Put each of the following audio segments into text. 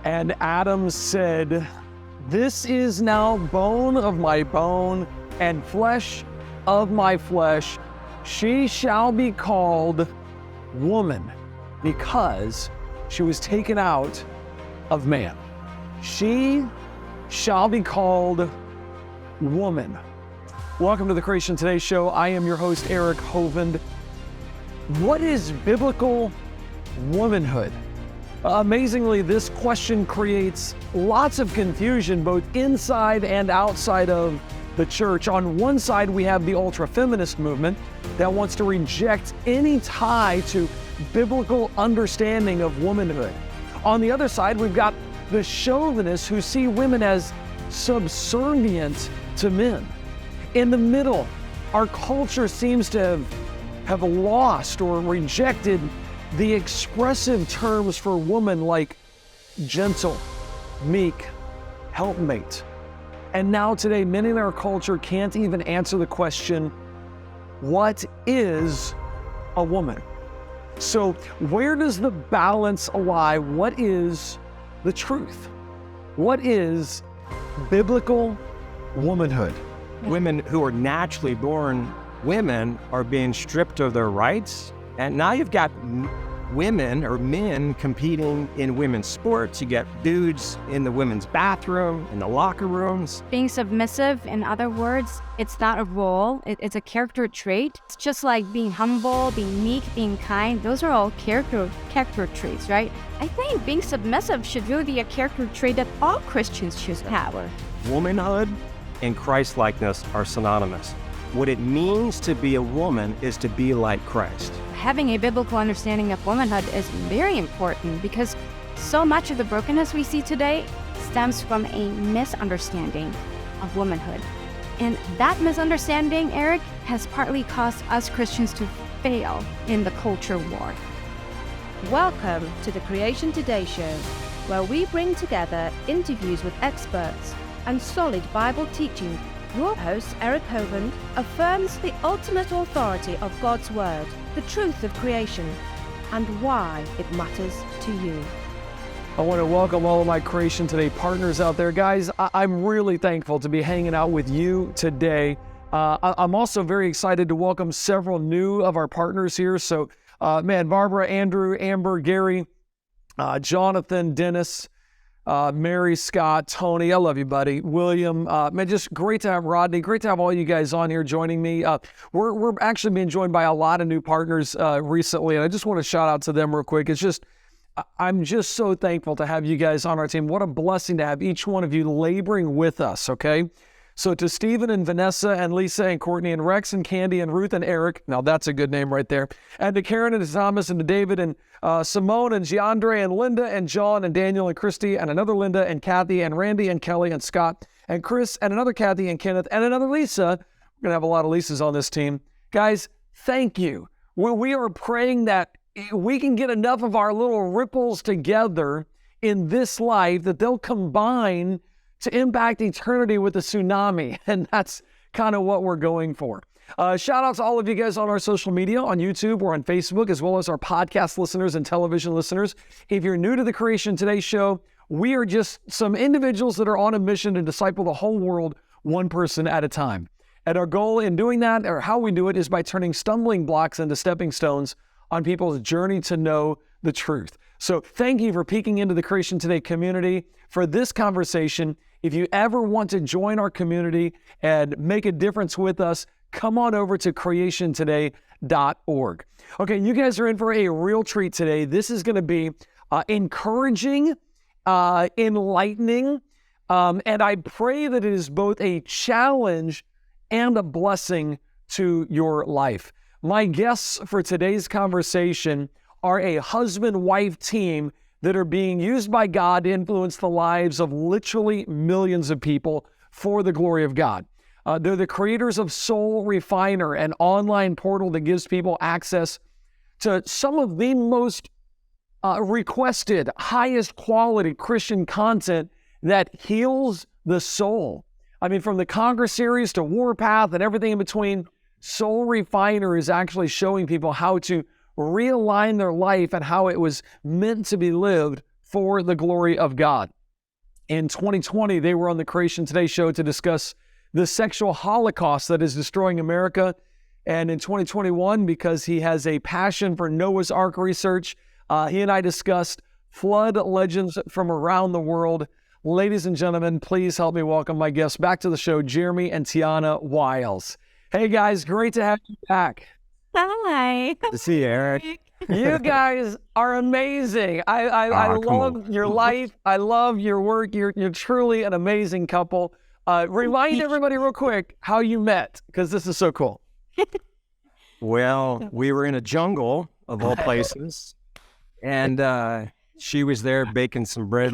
And Adam said, "This is now bone of my bone and flesh of my flesh. She shall be called woman because she was taken out of man." She shall be called woman. Welcome to the Creation Today show. I am your host, Eric Hovind. What is biblical womanhood? Amazingly, this question creates lots of confusion both inside and outside of the church. On one side, we have the ultra-feminist movement that wants to reject any tie to biblical understanding of womanhood. On the other side, we've got the chauvinists who see women as subservient to men. In the middle, our culture seems to have lost or rejected the expressive terms for woman like gentle, meek, helpmate. And now today, many in our culture can't even answer the question, what is a woman? So where does the balance lie? What is the truth? What is biblical womanhood? Women who are naturally born women are being stripped of their rights. And now you've got women or men competing in women's sports. You get dudes in the women's bathroom, in the locker rooms. Being submissive, in other words, it's not a role, it's a character trait. It's just like being humble, being meek, being kind. Those are all character traits, right? I think being submissive should really be a character trait that all Christians should have. Womanhood and Christ-likeness are synonymous. What it means to be a woman is to be like Christ. Having a biblical understanding of womanhood is very important because so much of the brokenness we see today stems from a misunderstanding of womanhood. And that misunderstanding, Eric, has partly caused us Christians to fail in the culture war. Welcome to the Creation Today show, where we bring together interviews with experts and solid Bible teaching. Your host, Eric Hovind, affirms the ultimate authority of God's Word, the truth of creation, and why it matters to you. I want to welcome all of my Creation Today partners out there. Guys, I'm really thankful to be hanging out with you today. I'm also very excited to welcome several new of our partners here. So, Barbara, Andrew, Amber, Gary, Jonathan, Dennis, Mary, Scott, Tony, I love you, buddy. William, just great to have Rodney. Great to have all you guys on here joining me. We're actually being joined by a lot of new partners recently, and I just want to shout out to them real quick. I'm just so thankful to have you guys on our team. What a blessing to have each one of you laboring with us, okay? So to Stephen and Vanessa and Lisa and Courtney and Rex and Candy and Ruth and Eric, now that's a good name right there, and to Karen and to Thomas and to David and Simone and Giandre and Linda and John and Daniel and Christy and another Linda and Kathy and Randy and Kelly and Scott and Chris and another Kathy and Kenneth and another Lisa. We're going to have a lot of Lisas on this team. Guys, thank you. We are praying that we can get enough of our little ripples together in this life that they'll combine to impact eternity with a tsunami. And that's kind of what we're going for. Shout out to all of you guys on our social media, on YouTube or on Facebook, as well as our podcast listeners and television listeners. If you're new to the Creation Today show, we are just some individuals that are on a mission to disciple the whole world one person at a time. And our goal in doing that, or how we do it, is by turning stumbling blocks into stepping stones on people's journey to know the truth. So thank you for peeking into the Creation Today community for this conversation. If you ever want to join our community and make a difference with us, come on over to creationtoday.org. Okay, you guys are in for a real treat today. This is going to be encouraging, enlightening, and I pray that it is both a challenge and a blessing to your life. My guests for today's conversation are a husband-wife team that are being used by God to influence the lives of literally millions of people for the glory of God. They're the creators of Soul Refiner, an online portal that gives people access to some of the most requested, highest quality Christian content that heals the soul. I mean, from the Conquer series to Warpath and everything in between, Soul Refiner is actually showing people how to realign their life and how it was meant to be lived for the glory of God. In 2020, they were on the Creation Today show to discuss the sexual holocaust that is destroying America. And in 2021, because he has a passion for Noah's Ark research, he and I discussed flood legends from around the world. Ladies and gentlemen, please help me welcome my guests back to the show, Jeremy and Tiana Wiles. Hey guys, great to have you back. Hi. Good to see you, Eric. You guys are amazing. I love your life. I love your work. You're truly an amazing couple. Remind everybody real quick how you met, because this is so cool. Well, we were in a jungle of all places, and she was there baking some bread.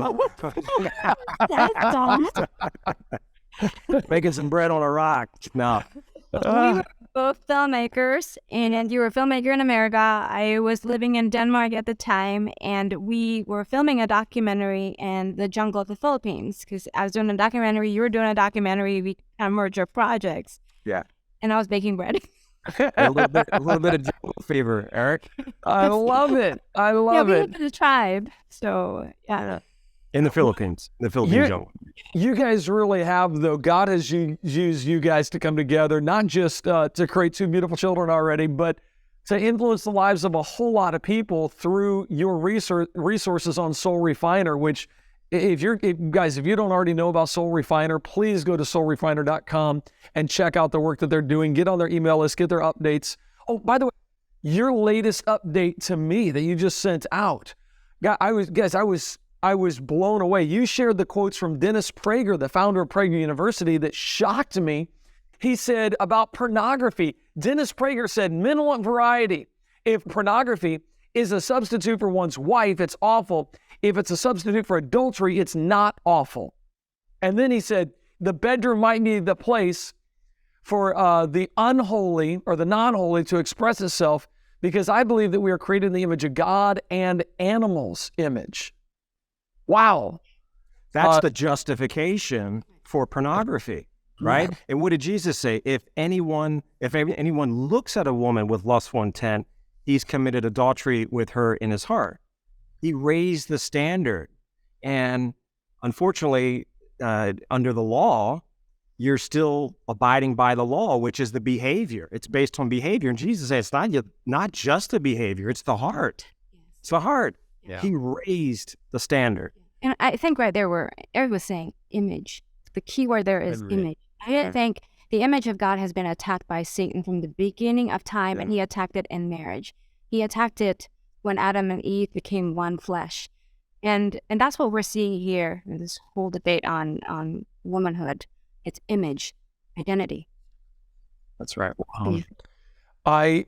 Making some bread on a rock. No. We were both filmmakers, and you were a filmmaker in America. I was living in Denmark at the time, and we were filming a documentary in the jungle of the Philippines, because I was doing a documentary, you were doing a documentary, we kind of merged our projects. Yeah. And I was baking bread. A little bit of jungle fever, Eric. I love it. I love we it. lived in a tribe, so yeah. In the Philippines, jungle. You guys really have, though. God has used you guys to come together, not just to create two beautiful children already, but to influence the lives of a whole lot of people through your resources on Soul Refiner, which if you don't already know about Soul Refiner, please go to soulrefiner.com and check out the work that they're doing. Get on their email list, get their updates. Oh, by the way, your latest update to me that you just sent out, I was blown away. You shared the quotes from Dennis Prager, the founder of Prager University, that shocked me. He said about pornography, Dennis Prager said, men want variety. If pornography is a substitute for one's wife, it's awful. If it's a substitute for adultery, it's not awful. And then he said, the bedroom might be the place for the unholy or the non-holy to express itself, because I believe that we are created in the image of God and animals' image. Wow. That's the justification for pornography, right? Yeah. And what did Jesus say? If anyone looks at a woman with lustful intent, he's committed adultery with her in his heart. He raised the standard. And unfortunately, under the law, you're still abiding by the law, which is the behavior. It's based on behavior. And Jesus said it's not just the behavior, it's the heart. It's the heart. Yeah. He raised the standard. And I think right there where Eric was saying image. The key word there is image. I think the image of God has been attacked by Satan from the beginning of time, and he attacked it in marriage. He attacked it when Adam and Eve became one flesh. And that's what we're seeing here in this whole debate on womanhood. It's image, identity. That's right. I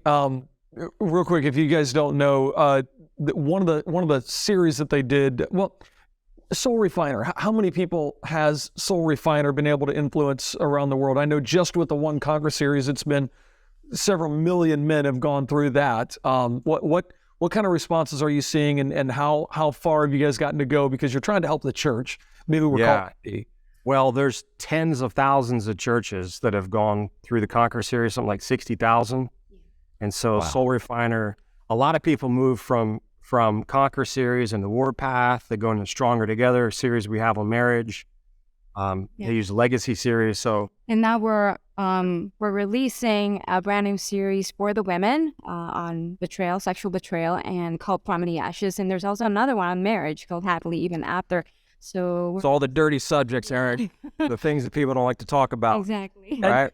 real quick, if you guys don't know, one of the series that they did, Soul Refiner. How many people has Soul Refiner been able to influence around the world? I know just with the One Congress series, it's been several million men have gone through that. What kind of responses are you seeing, and how far have you guys gotten to go? Because you're trying to help the church. Maybe we're called. Well, there's tens of thousands of churches that have gone through the Conquer series, something like 60,000. And so Soul Refiner, a lot of people move from Conquer series and the Warpath. They go into Stronger Together, a series we have on marriage. They use Legacy series. And now we're releasing a brand new series for the women on betrayal, sexual betrayal, and called From the Ashes. And there's also another one on marriage called Happily Even After. So it's all the dirty subjects, Eric, the things that people don't like to talk about. Exactly. Right?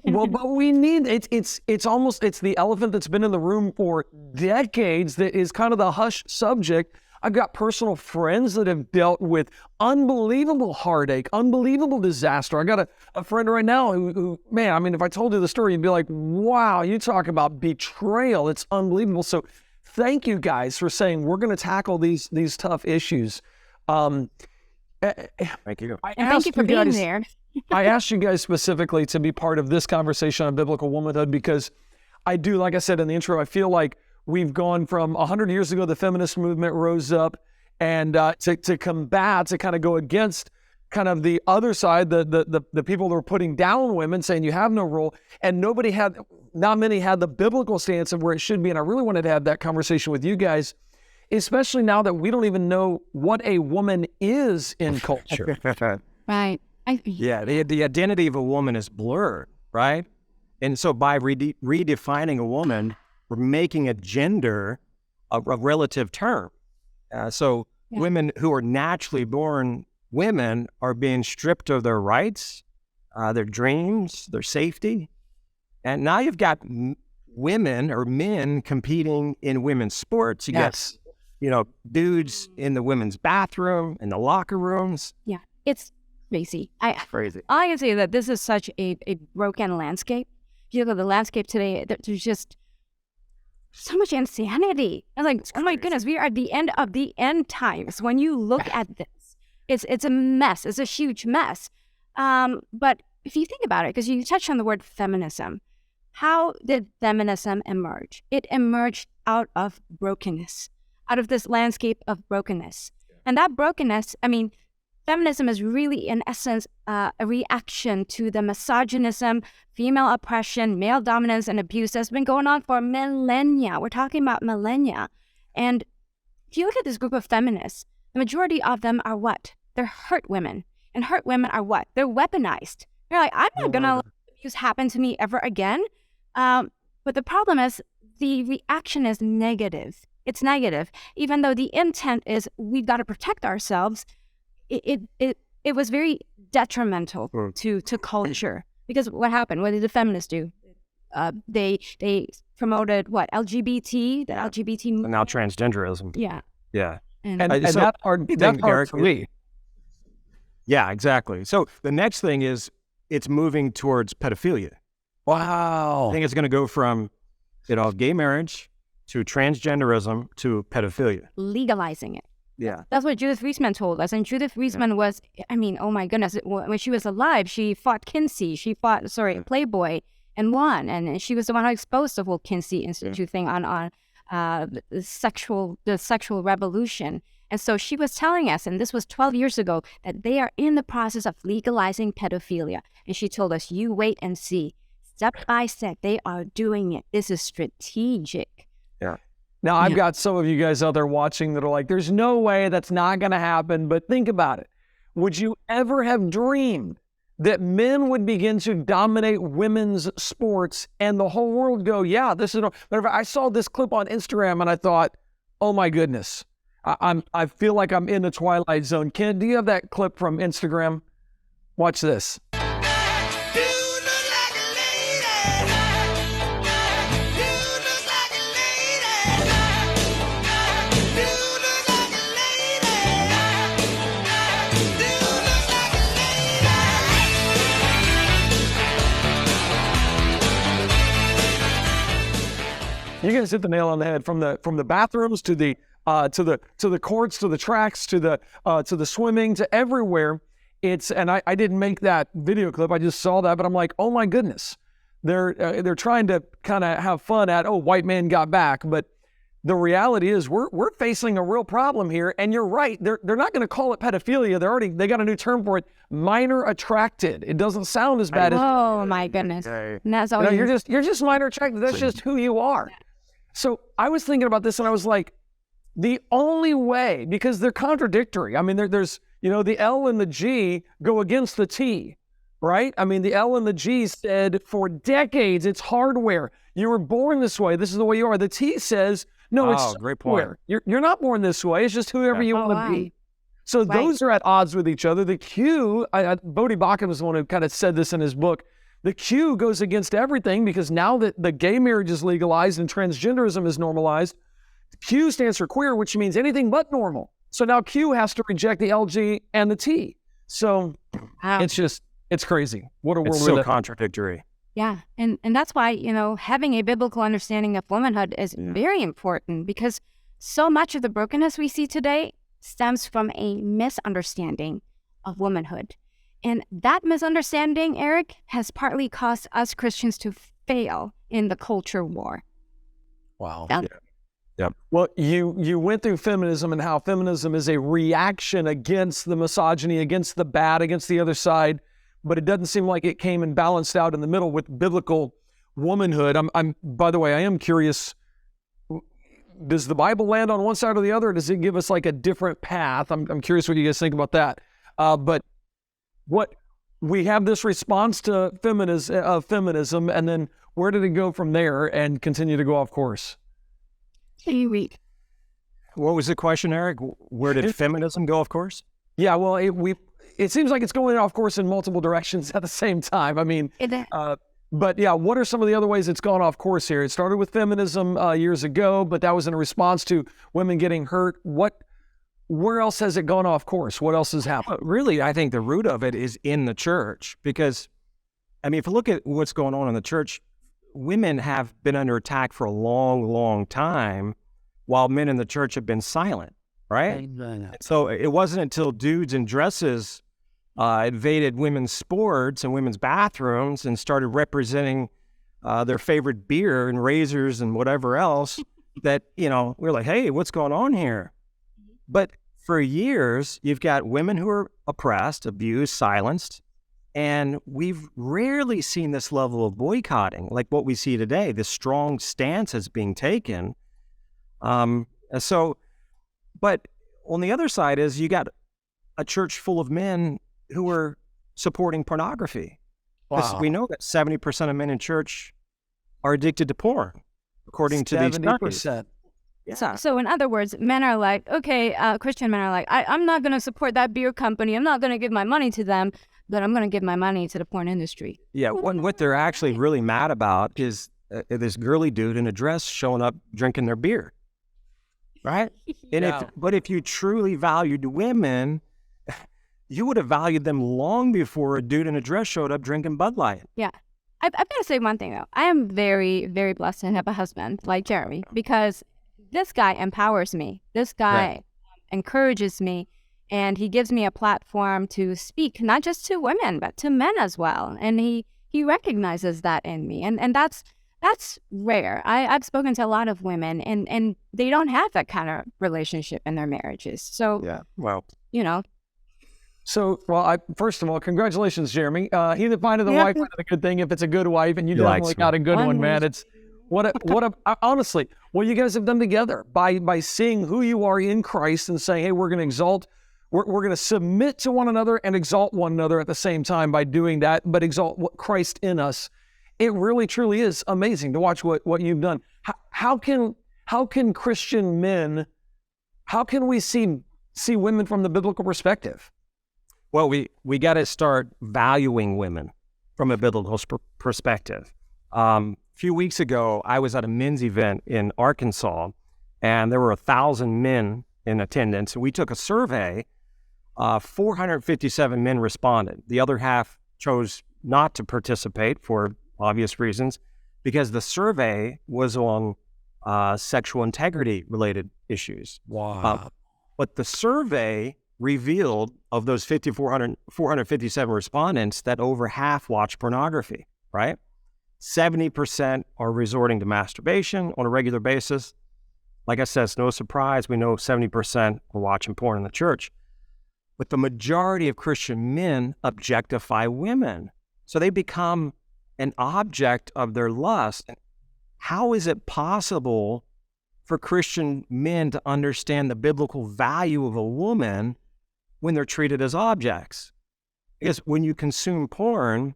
Well, but we need, it's the elephant that's been in the room for decades that is kind of the hush subject. I've got personal friends that have dealt with unbelievable heartache, unbelievable disaster. I got a friend right now who, man, I mean, if I told you the story, you'd be like, wow, you talk about betrayal. It's unbelievable. So thank you guys for saying we're going to tackle these tough issues. Thank you. Thank you for being there. I asked you guys specifically to be part of this conversation on biblical womanhood because I do, like I said in the intro, I feel like we've gone from 100 years ago, the feminist movement rose up and to combat, to kind of go against kind of the other side, the people that were putting down women, saying you have no role, and not many had the biblical stance of where it should be. And I really wanted to have that conversation with you guys. especially now that we don't even know what a woman is in culture. Right. Yeah, the identity of a woman is blurred, right? And so by redefining a woman, we're making a gender a relative term. Women who are naturally born women are being stripped of their rights, their dreams, their safety. And now you've got women or men competing in women's sports. You got, dudes in the women's bathroom, in the locker rooms. Yeah, it's crazy. Crazy. I can say that this is such a broken landscape. If you look at the landscape today, there's just so much insanity. I'm like, oh my goodness, we are at the end of the end times. When you look at this, it's a mess. It's a huge mess. But if you think about it, because you touched on the word feminism, how did feminism emerge? It emerged out of brokenness, out of this landscape of brokenness. And that brokenness, feminism is really, in essence, a reaction to the misogynism, female oppression, male dominance, and abuse that's been going on for millennia. We're talking about millennia. And if you look at this group of feminists, the majority of them are what? They're hurt women. And hurt women are what? They're weaponized. They're like, I'm not going to let abuse happen to me ever again. But the problem is the reaction is negative. It's negative. Even though the intent is we've got to protect ourselves, it was very detrimental to culture. Because what happened? What did the feminists do? They promoted what? LGBT, the LGBT movement. And now transgenderism. Yeah. Yeah. And that's hard for me. Yeah, exactly. So the next thing is it's moving towards pedophilia. Wow. I think it's going to go from, gay marriage to transgenderism to pedophilia. Legalizing it. Yeah. That's what Judith Reisman told us. And Judith Reisman was, oh my goodness, when she was alive, she fought Kinsey. She fought, Playboy and won. And she was the one who exposed the whole Kinsey Institute thing on the sexual revolution. And so she was telling us, and this was 12 years ago, that they are in the process of legalizing pedophilia. And she told us, you wait and see. Step by step, they are doing it. This is strategic. Yeah. Now, I've got some of you guys out there watching that are like, there's no way that's not going to happen. But think about it. Would you ever have dreamed that men would begin to dominate women's sports and the whole world go, yeah, this is... I saw this clip on Instagram and I thought, oh my goodness, I feel like I'm in the Twilight Zone. Ken, do you have that clip from Instagram? Watch this. You guys hit the nail on the head. From the bathrooms to the courts, to the tracks, to the swimming, to everywhere. And I didn't make that video clip. I just saw that, but I'm like, oh my goodness, they're trying to kind of have fun at, white man got back, but the reality is we're facing a real problem here. And you're right, they're not going to call it pedophilia. They got a new term for it, minor attracted. It doesn't sound as bad as. Oh my goodness, and that's all. You're just minor attracted. That's just who you are. So I was thinking about this and I was like, the only way, because they're contradictory. There's, the L and the G go against the T, right? The L and the G said for decades, it's hardware. You were born this way. This is the way you are. The T says, no, it's great point. Software. You're not born this way. It's just whoever you want to be. So those are at odds with each other. The Q, Bodhi Bakken was the one who kind of said this in his book. The Q goes against everything because now that the gay marriage is legalized and transgenderism is normalized, Q stands for queer, which means anything but normal. So now Q has to reject the LG and the T. So it's crazy. What a world. It's so contradictory. Yeah. And that's why, having a biblical understanding of womanhood is very important, because so much of the brokenness we see today stems from a misunderstanding of womanhood. And that misunderstanding, Eric, has partly caused us Christians to fail in the culture war. Wow. Yep. Well, you went through feminism and how feminism is a reaction against the misogyny, against the bad, against the other side, but it doesn't seem like it came and balanced out in the middle with biblical womanhood. By the way, I am curious. does the Bible land on one side or the other? Or does it give us like a different path? I'm curious what you guys think about that. But what we have this response to feminism, and then where did it go from there and continue to go off course? What was the question, Eric? Where did feminism go, of course? Yeah, well, it seems like it's going off course in multiple directions at the same time. I mean, but yeah, what are some of the other ways it's gone off course here? It started with feminism years ago, but that was in a response to women getting hurt. Where else has it gone off course? What else has happened? Really, I think the root of it is in the church, because, I mean, if you look at what's going on in the church, women have been under attack for a long, long time, while men in the church have been silent, right? So it wasn't until dudes in dresses invaded women's sports and women's bathrooms and started representing their favorite beer and razors and whatever else that, we're like, hey, what's going on here? But for years, you've got women who are oppressed, abused, silenced, and we've rarely seen this level of boycotting like what we see today, this strong stance that's being taken. But on the other side is you got a church full of men who are supporting pornography. Wow. We know that 70% of men in church are addicted to porn, according to these studies. Yeah. So in other words, men are like, okay, Christian men are like, I'm not going to support that beer company. I'm not going to give my money to them, but I'm going to give my money to the porn industry. Yeah, what they're actually really mad about is this girly dude in a dress showing up drinking their beer, right? And if you truly valued women, you would have valued them long before a dude in a dress showed up drinking Bud Light. Yeah. I've got to say one thing, though. I am very, very blessed to have a husband like Jeremy, because this guy empowers me. This guy encourages me, and he gives me a platform to speak, not just to women, but to men as well. And he recognizes that in me. And that's rare. I've spoken to a lot of women, and they don't have that kind of relationship in their marriages. So, So, first of all, congratulations, Jeremy. He that findeth a wife findeth a good thing if it's a good wife, and you definitely got a good one, man. It's honestly, what you guys have done together by seeing who you are in Christ and saying, hey, we're going to submit to one another and exalt one another at the same time by doing that, but exalt what Christ in us. It really, truly is amazing to watch what you've done. How can Christian men, how can we see women from the biblical perspective? Well, we got to start valuing women from a biblical perspective. A few weeks ago, I was at a men's event in Arkansas, and there were 1,000 men in attendance. We took a survey. 457 men responded. The other half chose not to participate for obvious reasons, because the survey was on sexual integrity related issues. Wow. But the survey revealed, of those 457 respondents, that over half watch pornography, right? 70% are resorting to masturbation on a regular basis. Like I said, it's no surprise. We know 70% are watching porn in the church. But the majority of Christian men objectify women. So they become an object of their lust. How is it possible for Christian men to understand the biblical value of a woman when they're treated as objects? Because when you consume porn,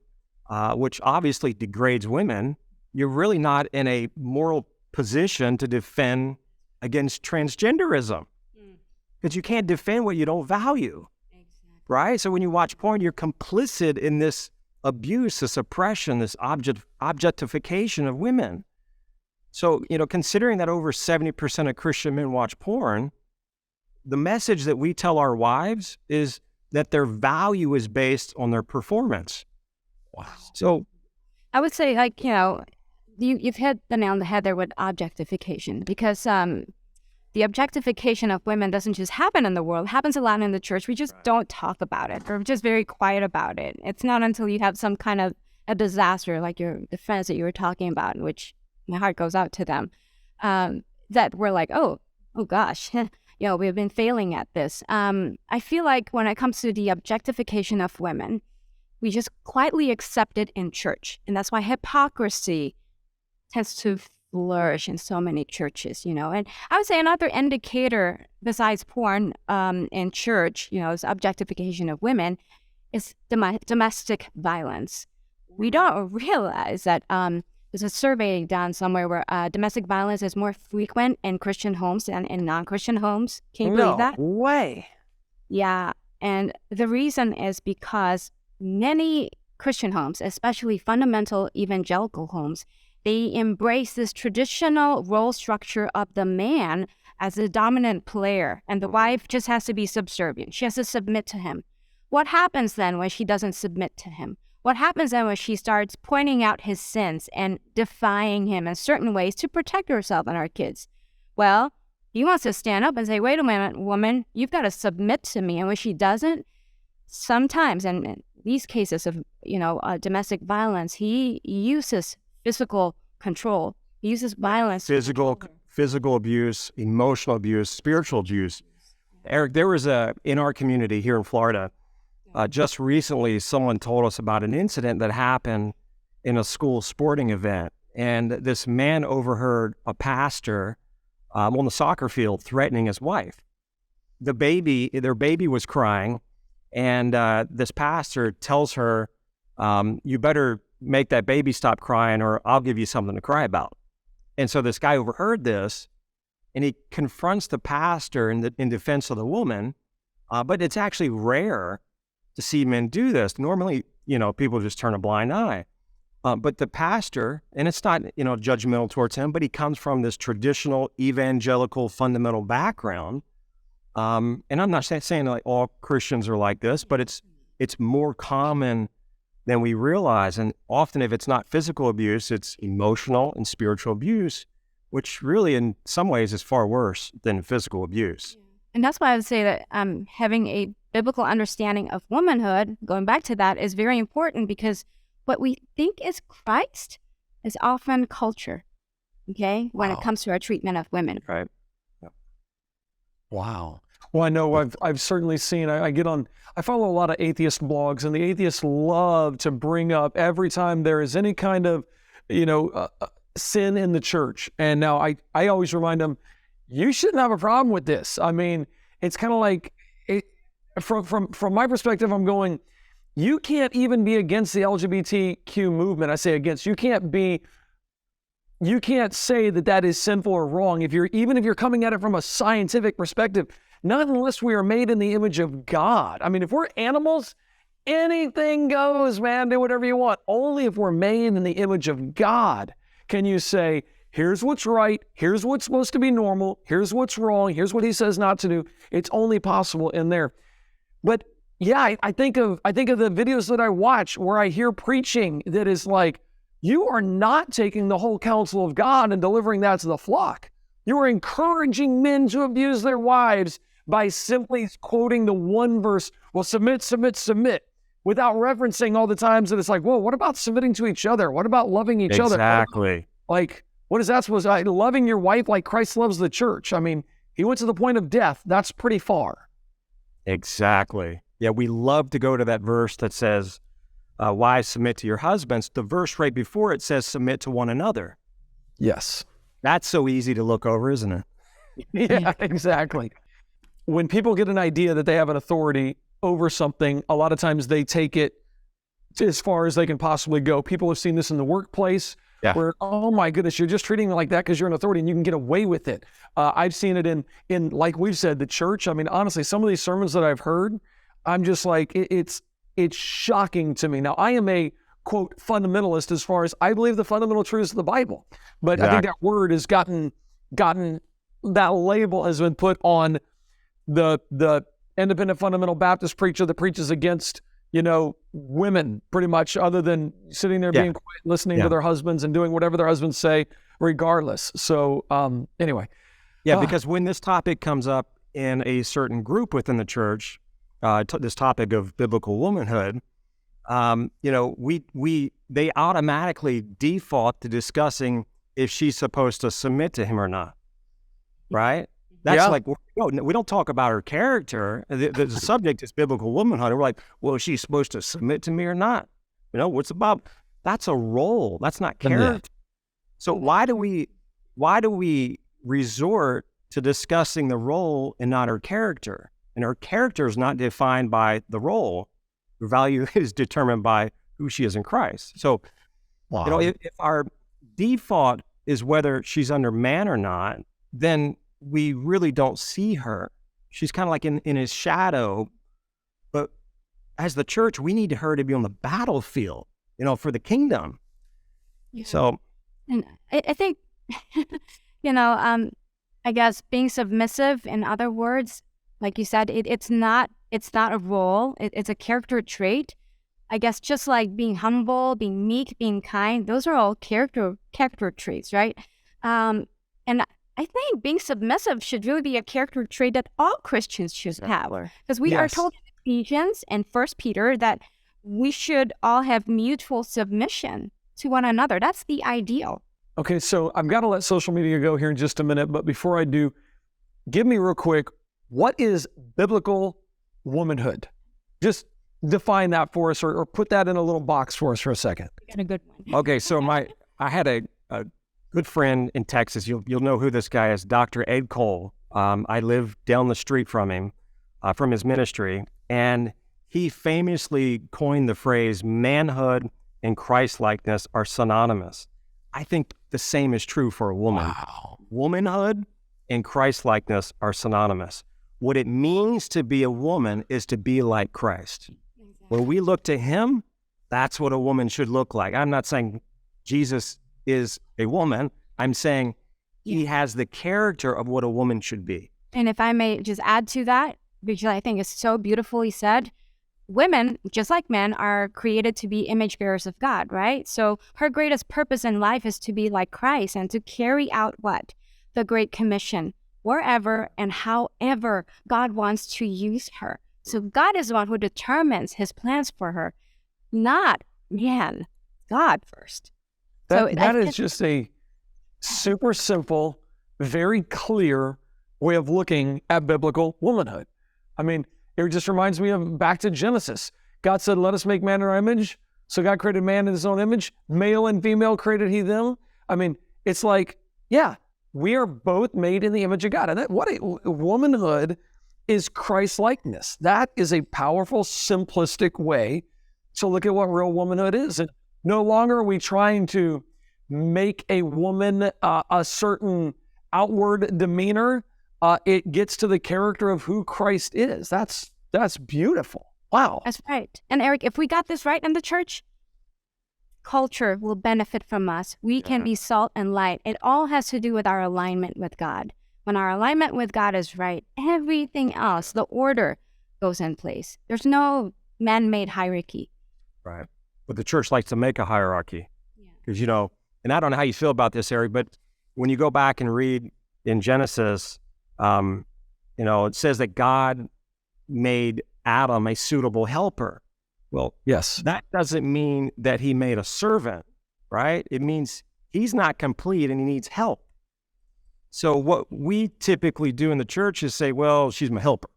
which obviously degrades women, you're really not in a moral position to defend against transgenderism, because you can't defend what you don't value, right? So when you watch porn, you're complicit in this abuse, this oppression, this objectification of women. So, considering that over 70% of Christian men watch porn, the message that we tell our wives is that their value is based on their performance. Wow. So I would say, you've hit the nail on the head there with objectification, because the objectification of women doesn't just happen in the world. It happens a lot in the church. We just don't talk about it. We're just very quiet about it. It's not until you have some kind of a disaster, like the friends that you were talking about, in which my heart goes out to them, that we're like, oh gosh, we've been failing at this. I feel like when it comes to the objectification of women, we just quietly accept it in church. And that's why hypocrisy tends to flourish in so many churches, you know. And I would say another indicator besides porn in church, you know, is objectification of women, is domestic violence. We don't realize that there's a survey done somewhere where domestic violence is more frequent in Christian homes than in non-Christian homes. Can you believe that? No way. Yeah. And the reason is because many Christian homes, especially fundamental evangelical homes, they embrace this traditional role structure of the man as the dominant player, and the wife just has to be subservient. She has to submit to him. What happens then when she doesn't submit to him? What happens then when she starts pointing out his sins and defying him in certain ways to protect herself and our kids? Well, he wants to stand up and say, wait a minute, woman, you've got to submit to me. And when she doesn't, sometimes, and in these cases of, you know, domestic violence, he uses physical control. He uses violence. Physical abuse, emotional abuse, spiritual abuse. Eric, there was in our community here in Florida, just recently, someone told us about an incident that happened in a school sporting event. And this man overheard a pastor on the soccer field threatening his wife. Their baby was crying, and this pastor tells her, you better make that baby stop crying or I'll give you something to cry about. And so this guy overheard this, and he confronts the pastor in defense of the woman, but it's actually rare to see men do this. Normally, you know, people just turn a blind eye. But the pastor, and it's not, you know, judgmental towards him, but he comes from this traditional evangelical fundamental background. And I'm not saying like all Christians are like this, but it's more common than we realize. And often if it's not physical abuse, it's emotional and spiritual abuse, which really in some ways is far worse than physical abuse. And that's why I would say that having a biblical understanding of womanhood, going back to that, is very important, because what we think is Christ is often culture, okay, when it comes to our treatment of women. Right. Wow. Well, I know I've certainly seen, I follow a lot of atheist blogs, and the atheists love to bring up every time there is any kind of, you know, sin in the church. And now I always remind them, you shouldn't have a problem with this. I mean, it's kind of like, from my perspective, I'm going, you can't even be against the LGBTQ movement. I say against, you can't say that is sinful or wrong even if you're coming at it from a scientific perspective, not unless we are made in the image of God. I mean, if we're animals, anything goes, man, do whatever you want. Only if we're made in the image of God can you say, here's what's right, here's what's supposed to be normal, here's what's wrong, here's what he says not to do. It's only possible in there. But yeah, I think of the videos that I watch where I hear preaching that is like, you are not taking the whole counsel of God and delivering that to the flock. You are encouraging men to abuse their wives by simply quoting the one verse, well, submit, submit, submit, without referencing all the times that it's like, whoa, what about submitting to each other? What about loving each other? Exactly. Like, what is that supposed to be? Loving your wife like Christ loves the church. I mean, he went to the point of death. That's pretty far. Exactly. Yeah, we love to go to that verse that says, wives, submit to your husbands. The verse right before it says, submit to one another. Yes. That's so easy to look over, isn't it? Yeah, exactly. When people get an idea that they have an authority over something, a lot of times they take it as far as they can possibly go. People have seen this in the workplace where, oh my goodness, you're just treating me like that because you're an authority and you can get away with it. I've seen it in, like we've said, the church. I mean, honestly, some of these sermons that I've heard, I'm just like, it's shocking to me. Now, I am a, quote, fundamentalist as far as I believe the fundamental truths of the Bible. But I think that word has gotten, that label has been put on the independent fundamental Baptist preacher that preaches against, you know, women pretty much, other than sitting there being quiet, listening to their husbands and doing whatever their husbands say regardless. So anyway. Yeah, because when this topic comes up in a certain group within the church, this topic of biblical womanhood, you know, they automatically default to discussing if she's supposed to submit to him or not, right? That's like, we don't talk about her character. The subject is biblical womanhood. And we're like, well, is she supposed to submit to me or not? You know, what's about? That's a role. That's not character. So why do we why do we resort to discussing the role and not her character? And her character is not defined by the role. Her value is determined by who she is in Christ. So, if our default is whether she's under man or not, then we really don't see her. She's kind of like in his shadow. But as the church, we need her to be on the battlefield, for the kingdom. Yeah. So, and I think, I guess being submissive, in other words, like you said, it's not a role. It's a character trait. I guess just like being humble, being meek, being kind, those are all character traits, right? And I think being submissive should really be a character trait that all Christians should have. Because we are told in Ephesians and 1 Peter that we should all have mutual submission to one another. That's the ideal. Okay, so I've got to let social media go here in just a minute, but before I do, give me real quick, what is biblical womanhood? Just define that for us, or put that in a little box for us for a second. Got a good one. Okay, so I had a good friend in Texas. You'll know who this guy is, Dr. Ed Cole. I live down the street from him, from his ministry, and he famously coined the phrase, manhood and Christ-likeness are synonymous. I think the same is true for a woman. Wow. Womanhood and Christ-likeness are synonymous. What it means to be a woman is to be like Christ. Exactly. When we look to him, that's what a woman should look like. I'm not saying Jesus is a woman. I'm saying he has the character of what a woman should be. And if I may just add to that, because I think it's so beautifully said, women, just like men, are created to be image bearers of God, right? So her greatest purpose in life is to be like Christ and to carry out what? The Great Commission, wherever and however God wants to use her. So God is the one who determines his plans for her, not man, God first. That is just a super simple, very clear way of looking at biblical womanhood. I mean, it just reminds me of back to Genesis. God said, let us make man in our image. So God created man in his own image. Male and female created he them. I mean, it's like, we are both made in the image of God. And womanhood is Christ-likeness. That is a powerful, simplistic way to look at what real womanhood is. And no longer are we trying to make a woman a certain outward demeanor. It gets to the character of who Christ is. That's beautiful. Wow. That's right. And Eric, if we got this right in the church, culture will benefit from us. We can be salt and light. It all has to do with our alignment with God. When our alignment with God is right, everything else, the order goes in place. There's no man-made hierarchy. Right. But the church likes to make a hierarchy. Because, and I don't know how you feel about this, Eric, but when you go back and read in Genesis, it says that God made Adam a suitable helper. Well, yes, that doesn't mean that he made a servant, right? It means he's not complete and he needs help. So what we typically do in the church is say, well, she's my helper.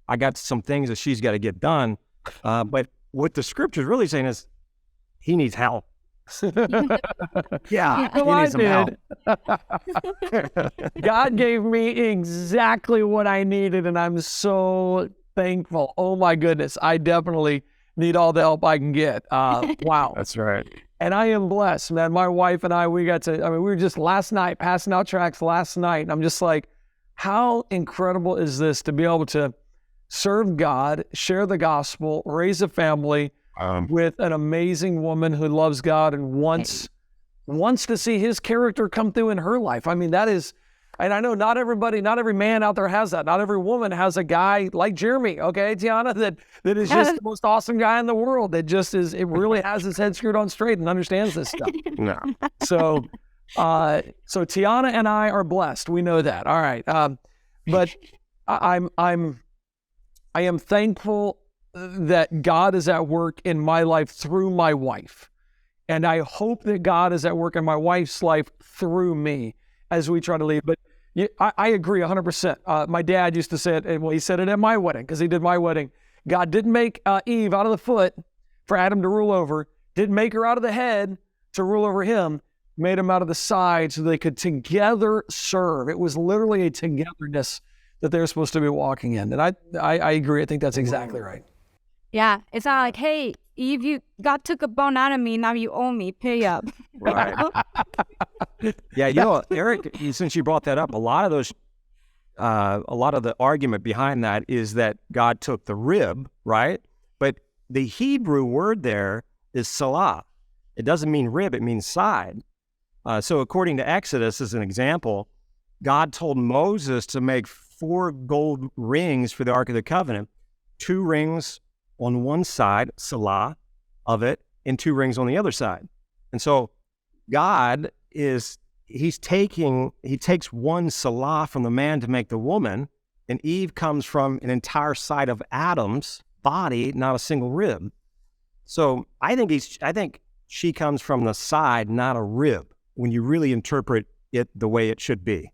I got some things that she's got to get done. But what the scripture is really saying is he needs help. He needs some help. God gave me exactly what I needed, and I'm so thankful. Oh my goodness, I definitely need all the help I can get. Wow. That's right. And I am blessed, man. My wife and I, we were just last night passing out tracts last night, and I'm just like, how incredible is this to be able to serve God, share the gospel, raise a family, with an amazing woman who loves God and wants to see his character come through in her life. I mean, that is, and I know not every man out there has that. Not every woman has a guy like Jeremy, okay, Tiana, that is just the most awesome guy in the world. That just is, it really has his head screwed on straight and understands this stuff. No. So Tiana and I are blessed. We know that. All right. But I am thankful that God is at work in my life through my wife. And I hope that God is at work in my wife's life through me as we try to lead. But I agree 100%. My dad used to say it, well, he said it at my wedding because he did my wedding. God didn't make Eve out of the foot for Adam to rule over, didn't make her out of the head to rule over him, made them out of the side so they could together serve. It was literally a togetherness that they're supposed to be walking in. And I agree. I think that's exactly right. Yeah, it's not like, hey, Eve, God took a bone out of me, now you owe me, pay up. Right. Yeah, Eric, since you brought that up, a lot of the argument behind that is that God took the rib, right? But the Hebrew word there is salah. It doesn't mean rib, it means side. So according to Exodus, as an example, God told Moses to make 4 gold rings for the Ark of the Covenant, 2 rings on one side, salah, of it, and 2 rings on the other side. And so God he takes one salah from the man to make the woman, and Eve comes from an entire side of Adam's body, not a single rib. So I think she comes from the side, not a rib, when you really interpret it the way it should be.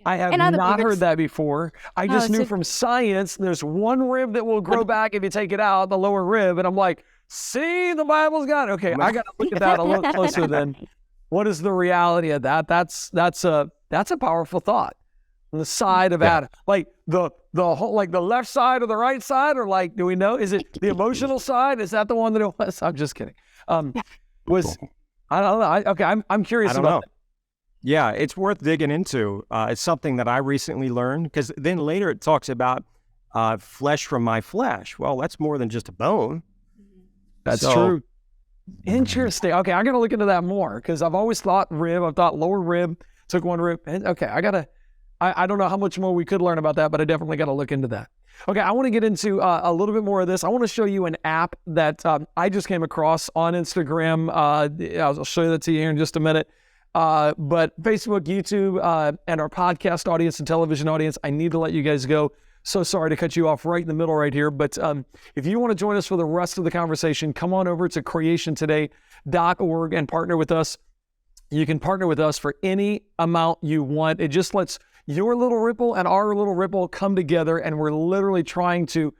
I have not heard that before. I just knew from science there's one rib that will grow back if you take it out, the lower rib. And I'm like, see, the Bible's got it. Okay, I got to look at that a little closer then. What is the reality of that? That's a powerful thought. On the side of Adam, like the whole, like the left side or the right side, or like, do we know? Is it the emotional side? Is that the one that it was? I'm just kidding. I don't know. I'm curious about that. Yeah, it's worth digging into. It's something that I recently learned, because then later it talks about flesh from my flesh. Well, that's more than just a bone. That's true. Interesting. Okay, I got to look into that more, because I've always thought rib. I've thought lower rib, took one rib. Okay, I don't know how much more we could learn about that, but I definitely got to look into that. Okay, I want to get into a little bit more of this. I want to show you an app that I just came across on Instagram. I'll show you that to you here in just a minute. But Facebook, YouTube, and our podcast audience and television audience, I need to let you guys go. So sorry to cut you off right in the middle right here. But if you want to join us for the rest of the conversation, come on over to creationtoday.org and partner with us. You can partner with us for any amount you want. It just lets your little ripple and our little ripple come together, and we're literally trying to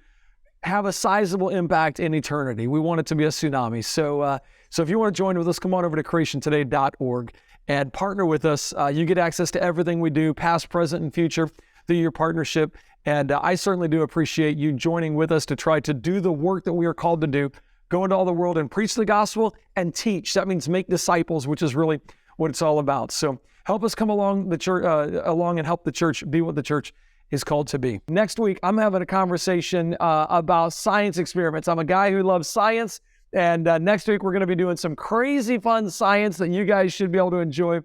have a sizable impact in eternity. We want it to be a tsunami. So if you want to join with us, come on over to creationtoday.org and partner with us. You get access to everything we do, past, present, and future, through your partnership. And I certainly do appreciate you joining with us to try to do the work that we are called to do. Go into all the world and preach the gospel and teach. That means make disciples, which is really what it's all about. So help us come along the church, along and help the church be what the church is called to be. Next week, I'm having a conversation about science experiments. I'm a guy who loves science. And next week, we're going to be doing some crazy fun science that you guys should be able to enjoy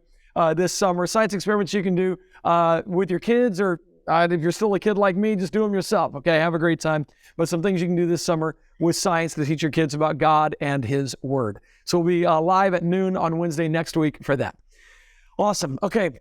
this summer. Science experiments you can do with your kids, or if you're still a kid like me, just do them yourself. Okay, have a great time. But some things you can do this summer with science to teach your kids about God and His Word. So we'll be live at noon on Wednesday next week for that. Awesome. Okay,